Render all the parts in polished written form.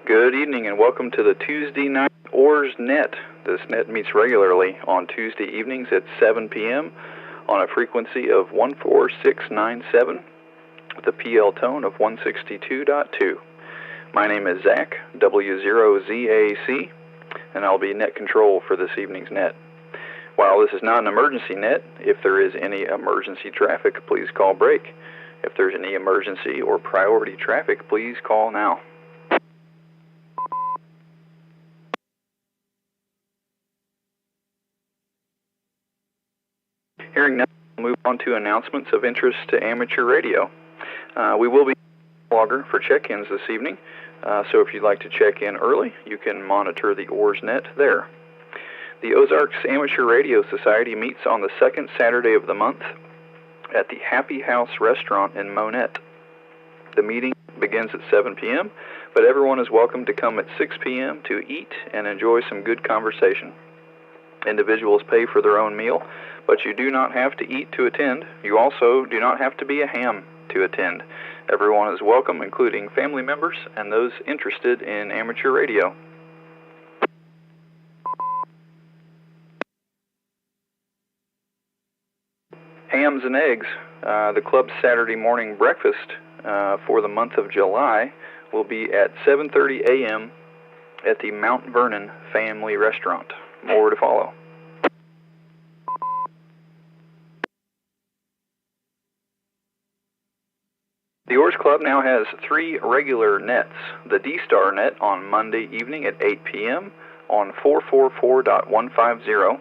Good evening and welcome to the Tuesday night OARS net. This net meets regularly on Tuesday evenings at 7 p.m. on a frequency of 14697 with a PL tone of 162.2. My name is Zach W0ZAC and I'll be net control for this evening's net. While this is not an emergency net, if there is any emergency traffic, please call break. If there's any emergency or priority traffic, please call now. Hearing none, we'll move on to announcements of interest to amateur radio. We will be logger for check-ins this evening, so if you'd like to check in early, you can monitor the OARS net there. The Ozarks Amateur Radio Society meets on the second Saturday of the month at the Happy House Restaurant in Monette. The meeting begins at 7 p.m., but everyone is welcome to come at 6 p.m. to eat and enjoy some good conversation. Individuals pay for their own meal, but you do not have to eat to attend. You also do not have to be a ham to attend. Everyone is welcome, including family members and those interested in amateur radio. Hams and eggs. The club's Saturday morning breakfast for the month of July will be at 7:30 a.m. at the Mount Vernon Family Restaurant. More to follow. The OARS Club now has 3 regular nets. The D-Star net on Monday evening at 8 p.m. on 444.150.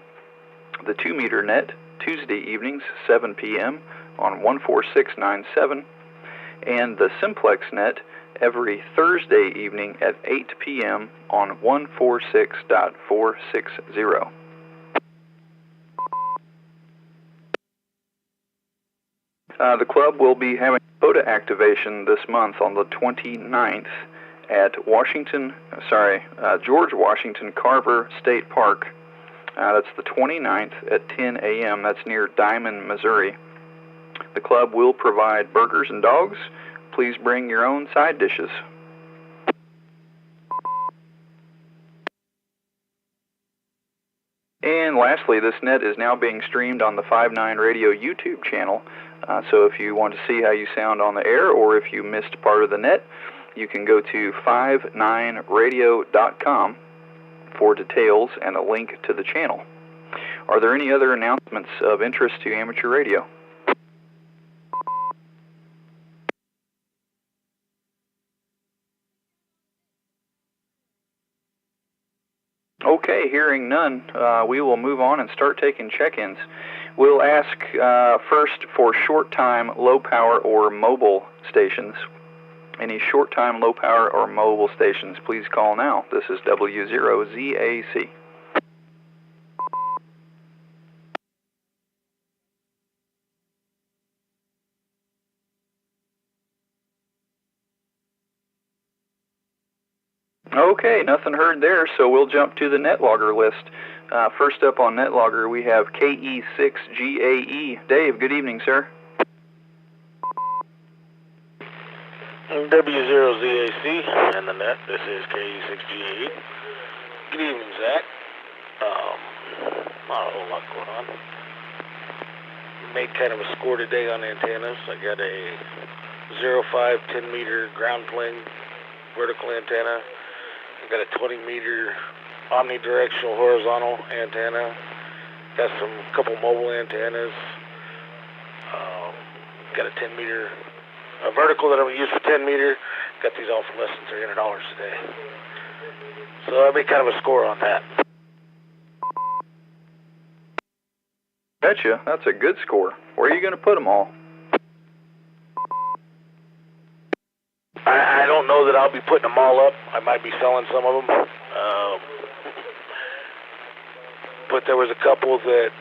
The 2-meter net Tuesday evenings 7 p.m. on 14697. And the Simplex net every Thursday evening at 8 p.m. on 146.460. The club will be having photo activation this month on the 29th at George Washington Carver State Park. That's the 29th at 10 a.m. That's near Diamond, Missouri. The club will provide burgers and dogs. Please bring your own side dishes. And lastly, this net is now being streamed on the 5-9 Radio YouTube channel. So if you want to see how you sound on the air, or if you missed part of the net, you can go to 59radio.com for details and a link to the channel. Are there any other announcements of interest to amateur radio? Okay, hearing none, we will move on and start taking check-ins. We'll ask first for short-time, low-power, or mobile stations. Any short-time, low-power, or mobile stations, please call now. This is W0ZAC. Okay, nothing heard there, so we'll jump to the NetLogger list. First up on NetLogger, we have KE6GAE. Dave, good evening, sir. W0ZAC and the net. This is KE6GAE. Good evening, Zach. Not a whole lot going on. Made kind of a score today on antennas. I got a 0.5 10-meter ground plane vertical antenna. I got a 20-meter omnidirectional horizontal antenna. Got some couple mobile antennas. Got a 10-meter vertical that I'm going to use for 10-meter. Got these all for less than $300 today. So I made kind of a score on that. Betcha, that's a good score. Where are you going to put them all? I don't know that I'll be putting them all up. I might be selling some of them. But there was a couple that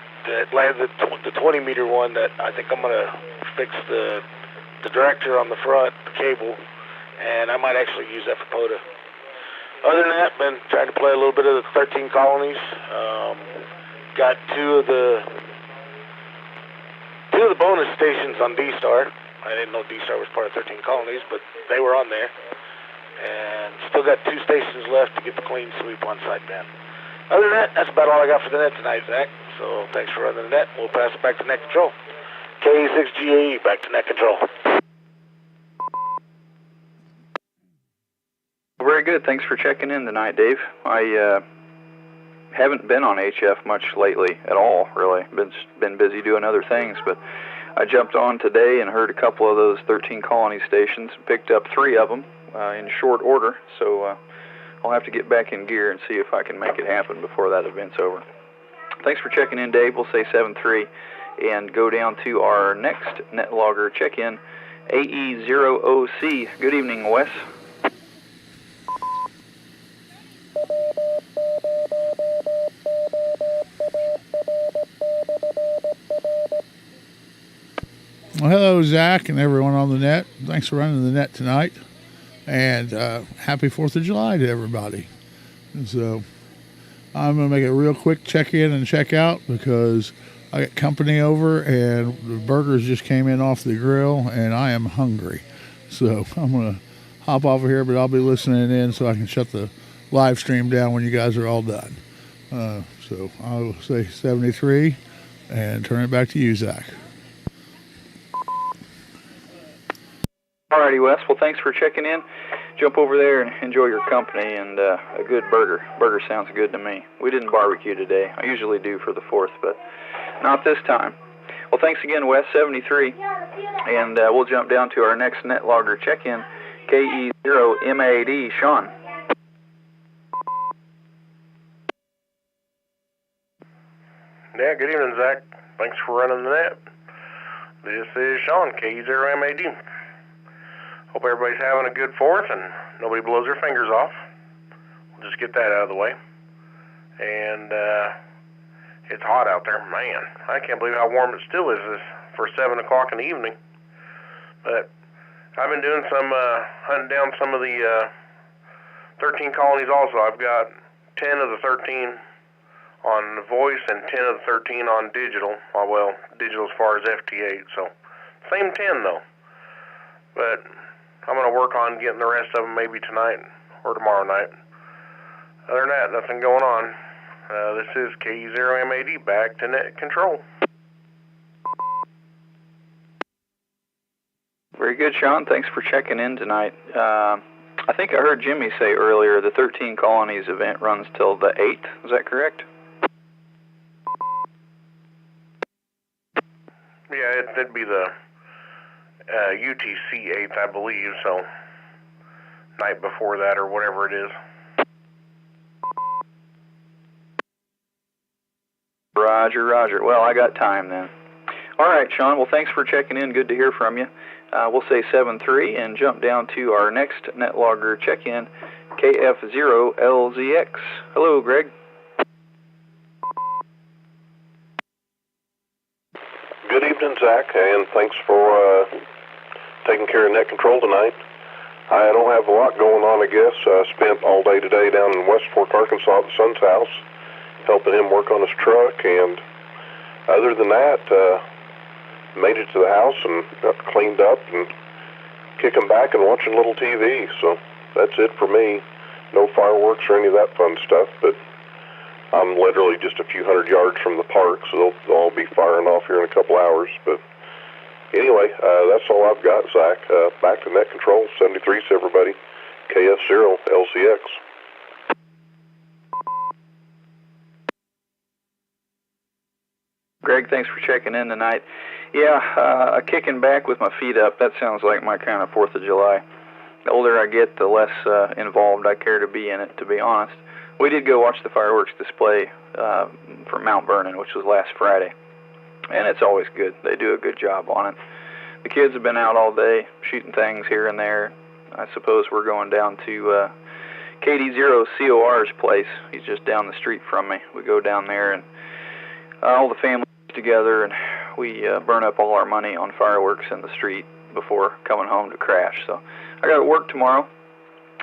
landed the 20-meter one that I think I'm going to fix the director on the front, the cable, and I might actually use that for POTA. Other than that, been trying to play a little bit of the 13 colonies. Got two of the bonus stations on D-Star. I didn't know D-Star was part of 13 colonies, but they were on there. and still got 2 stations left to get the clean sweep on sideband. Other than that, that's about all I got for the net tonight, Zach. So thanks for running the net. We'll pass it back to net control. K6GAE, back to net control. Very good. Thanks for checking in tonight, Dave. I haven't been on HF much lately at all, really. Been busy doing other things, but I jumped on today and heard a couple of those 13 colony stations, picked up 3 of them in short order, so I'll have to get back in gear and see if I can make it happen before that event's over. Thanks for checking in, Dave. We'll say 7-3 and go down to our next net logger check-in, AE0OC. Good evening, Wes. Well, hello, Zach, and everyone on the net. Thanks for running the net tonight, and happy 4th of July to everybody. And so I'm going to make a real quick check-in and check-out because I got company over, and the burgers just came in off the grill, and I am hungry. So I'm going to hop off of here, but I'll be listening in so I can shut the live stream down when you guys are all done. So I'll say 73 and turn it back to you, Zach. Alrighty, Wes. Well, thanks for checking in. Jump over there and enjoy your company and a good burger. Burger sounds good to me. We didn't barbecue today. I usually do for the 4th, but not this time. Well, thanks again, Wes. 73. And we'll jump down to our next net logger check-in, KE0MAD. Sean. Yeah, good evening, Zach. Thanks for running the net. This is Sean, KE0MAD. Hope everybody's having a good 4th and nobody blows their fingers off. We'll just get that out of the way. And it's hot out there. Man, I can't believe how warm it still is for 7 o'clock in the evening. But I've been doing some hunting down some of the 13 colonies also. I've got 10 of the 13 on the voice and 10 of the 13 on digital. Well, digital as far as FT8, so same 10 though. But I'm going to work on getting the rest of them maybe tonight or tomorrow night. Other than that, nothing going on. This is KE0MAD, back to net control. Very good, Sean. Thanks for checking in tonight. I think I heard Jimmy say earlier the 13 colonies event runs till the 8th. Is that correct? Yeah, it'd be the UTC 8th, I believe, so night before that or whatever it is. Roger, roger. Well, I got time then. All right, Sean. Well, thanks for checking in. Good to hear from you. We'll say 7-3 and jump down to our next net logger check-in, KF0LZX. Hello, Greg. Good evening, Zach, and thanks for taking care of net control tonight. I don't have a lot going on, I guess. I spent all day today down in West Fork, Arkansas at the son's house, helping him work on his truck, and other than that, made it to the house and got cleaned up and kicking back and watching a little TV. So that's it for me. No fireworks or any of that fun stuff, but I'm literally just a few hundred yards from the park, so they'll all be firing off here in a couple hours. But anyway, that's all I've got, Zach. Back to net control, 73 to everybody. KF0LCX. Greg, thanks for checking in tonight. Yeah, kicking back with my feet up, that sounds like my kind of 4th of July. The older I get, the less involved I care to be in it, to be honest. We did go watch the fireworks display from Mount Vernon, which was last Friday, and it's always good. They do a good job on it. The kids have been out all day shooting things here and there. I suppose we're going down to KD0COR's place. He's just down the street from me. We go down there, and all the family together, and we burn up all our money on fireworks in the street before coming home to crash. So I got to work tomorrow,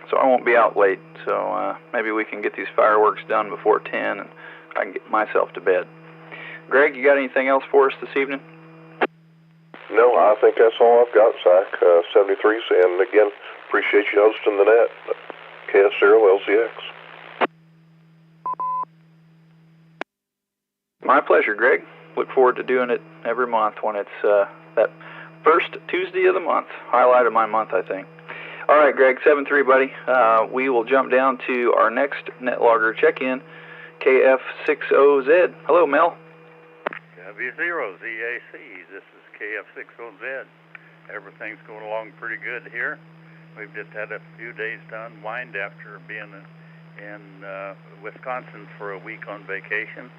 so I won't be out late. So maybe we can get these fireworks done before 10, and I can get myself to bed. Greg, you got anything else for us this evening? No, I think that's all I've got, Zach. 73s, and again, appreciate you hosting the net. KF0LZX. My pleasure, Greg. Look forward to doing it every month when it's that first Tuesday of the month. Highlight of my month, I think. All right, Greg, 7-3, buddy. We will jump down to our next NetLogger check-in, KF60Z. Hello, Mel. W0ZAC. This is KF60Z. Everything's going along pretty good here. We've just had a few days to unwind after being in Wisconsin for a week on vacation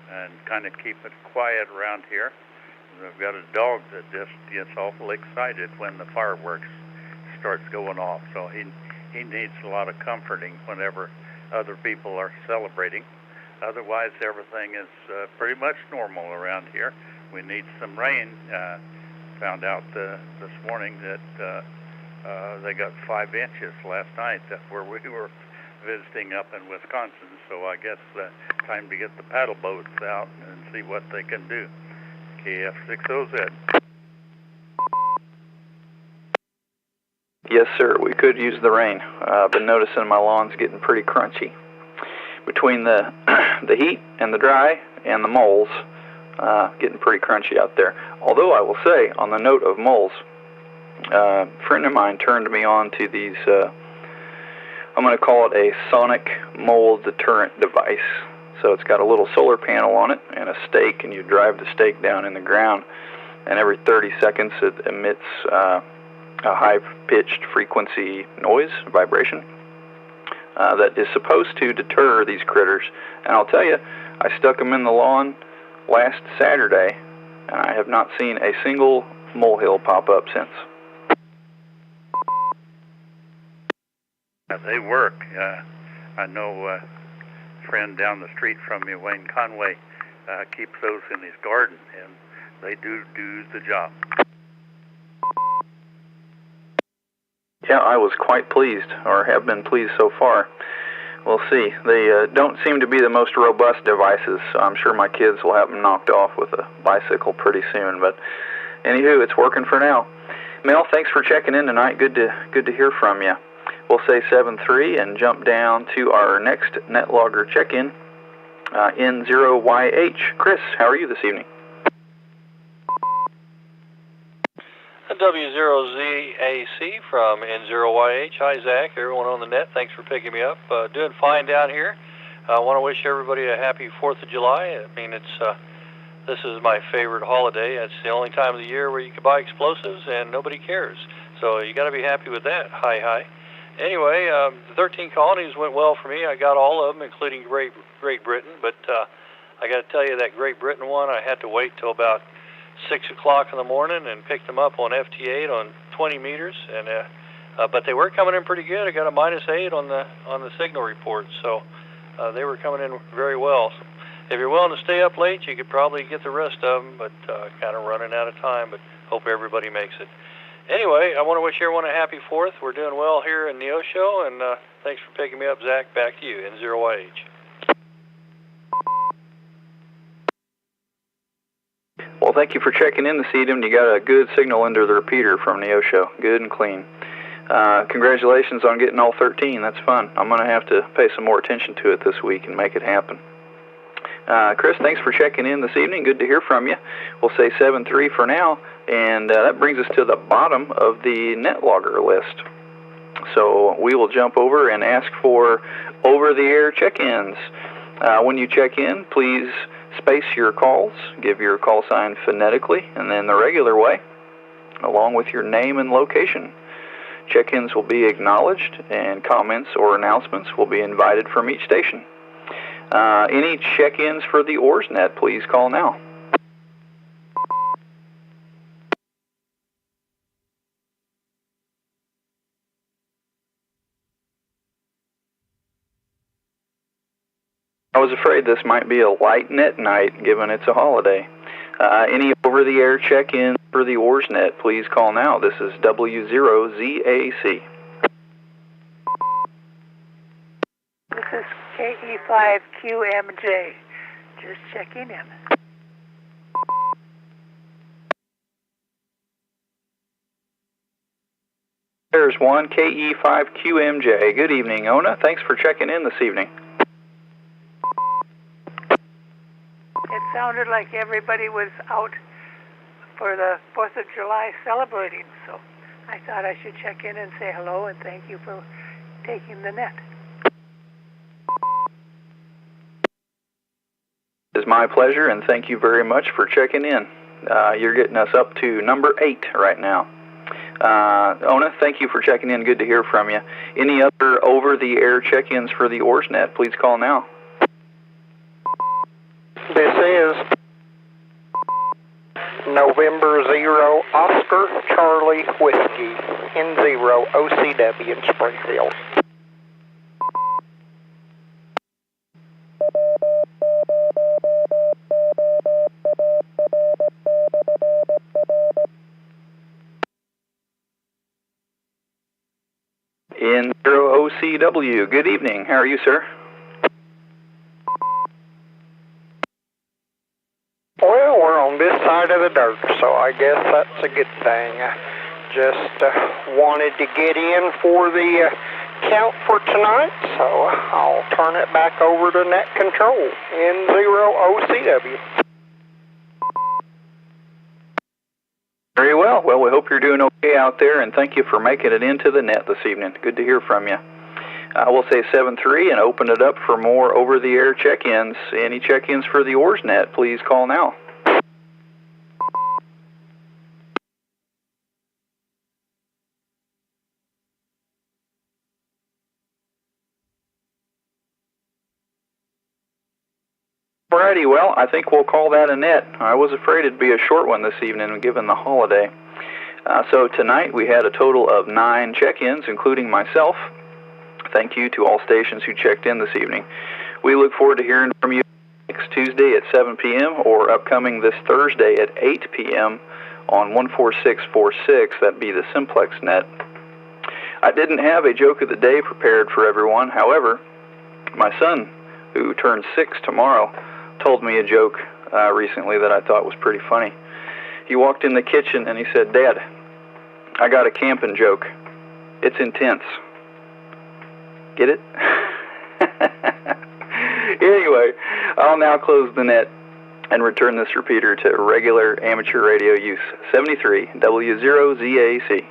and kind of keep it quiet around here. I've got a dog that just gets awful excited when the fireworks starts going off, so he needs a lot of comforting whenever other people are celebrating. Otherwise, everything is pretty much normal around here. We need some rain. Found out this morning that they got 5 inches last night where we were visiting up in Wisconsin, so I guess time to get the paddle boats out and see what they can do. KF60Z. Yes, sir. We could use the rain. I've been noticing my lawn's getting pretty crunchy. Between the heat and the dry and the moles, getting pretty crunchy out there. Although I will say, on the note of moles, a friend of mine turned me on to these, I'm going to call it a sonic mole deterrent device. So it's got a little solar panel on it and a stake, and you drive the stake down in the ground, and every 30 seconds it emits a high-pitched frequency noise, vibration, that is supposed to deter these critters. And I'll tell you, I stuck them in the lawn last Saturday, and I have not seen a single molehill pop up since. They work. I know a friend down the street from me, Wayne Conway, keeps those in his garden, and they do the job. Yeah, I was quite pleased, or have been pleased so far. We'll see. They don't seem to be the most robust devices, so I'm sure my kids will have them knocked off with a bicycle pretty soon. But anywho, it's working for now. Mel, thanks for checking in tonight. Good to hear from you. We'll say 7-3 and jump down to our next NetLogger check-in, N0YH. Chris, how are you this evening? W0ZAC from N0YH. Hi, Zach. Everyone on the net, thanks for picking me up. Doing fine down here. I want to wish everybody a happy 4th of July. I mean, this is my favorite holiday. It's the only time of the year where you can buy explosives and nobody cares. So you got to be happy with that. Hi. Anyway, the 13 colonies went well for me. I got all of them, including Great Britain. But I got to tell you, that Great Britain one, I had to wait till about 6 o'clock in the morning and picked them up on FT8 on 20 meters. And but they were coming in pretty good. I got a -8 on the signal report, so they were coming in very well. So if you're willing to stay up late, you could probably get the rest of them, but kind of running out of time. But hope everybody makes it. Anyway, I want to wish everyone a happy 4th. We're doing well here in Neosho, and thanks for picking me up, Zach. Back to you, N0YH. Well, thank you for checking in this evening. You got a good signal under the repeater from Neosho. Good and clean. Congratulations on getting all 13. That's fun. I'm going to have to pay some more attention to it this week and make it happen. Chris, thanks for checking in this evening. Good to hear from you. We'll say 7-3 for now, and that brings us to the bottom of the NetLogger list. So we will jump over and ask for over-the-air check-ins. When you check in, please space your calls, give your call sign phonetically, and then the regular way, along with your name and location. Check-ins will be acknowledged, and comments or announcements will be invited from each station. Any check-ins for the OARS net, please call now. I was afraid this might be a light net night, given it's a holiday. Any over-the-air check-in for the OARS net, please call now. This is W0ZAC. This is KE5QMJ. Just checking in. There's one, KE5QMJ. Good evening, Ona. Thanks for checking in this evening. It sounded like everybody was out for the 4th of July celebrating, so I thought I should check in and say hello and thank you for taking the net. It's my pleasure, and thank you very much for checking in. You're getting us up to number 8 right now. Ona, thank you for checking in. Good to hear from you. Any other over-the-air check-ins for the OARS net, please call now. This is November 0 Oscar Charlie Whiskey N0 OCW in Springfield. N0 OCW, good evening. How are you, sir? Well, we're on this side of the dirt, so I guess that's a good thing. I just wanted to get in for the count for tonight, so I'll turn it back over to net control, N0 OCW. Very well. Well, we hope you're doing okay out there, and thank you for making it into the net this evening. Good to hear from you. We'll say 7-3 and open it up for more over-the-air check-ins. Any check-ins for the OARS net, please call now. Alrighty, well, I think we'll call that a net. I was afraid it'd be a short one this evening given the holiday. So tonight we had a total of 9 check-ins, including myself. Thank you to all stations who checked in this evening. We look forward to hearing from you next Tuesday at 7 p.m. or upcoming this Thursday at 8 p.m. on 14646. That'd be the Simplex net. I didn't have a joke of the day prepared for everyone. However, my son, who turns 6 tomorrow, told me a joke recently that I thought was pretty funny. He walked in the kitchen and he said, "Dad, I got a camping joke. It's intense." Get it? Anyway, I'll now close the net and return this repeater to regular amateur radio use. 73 W0ZAC.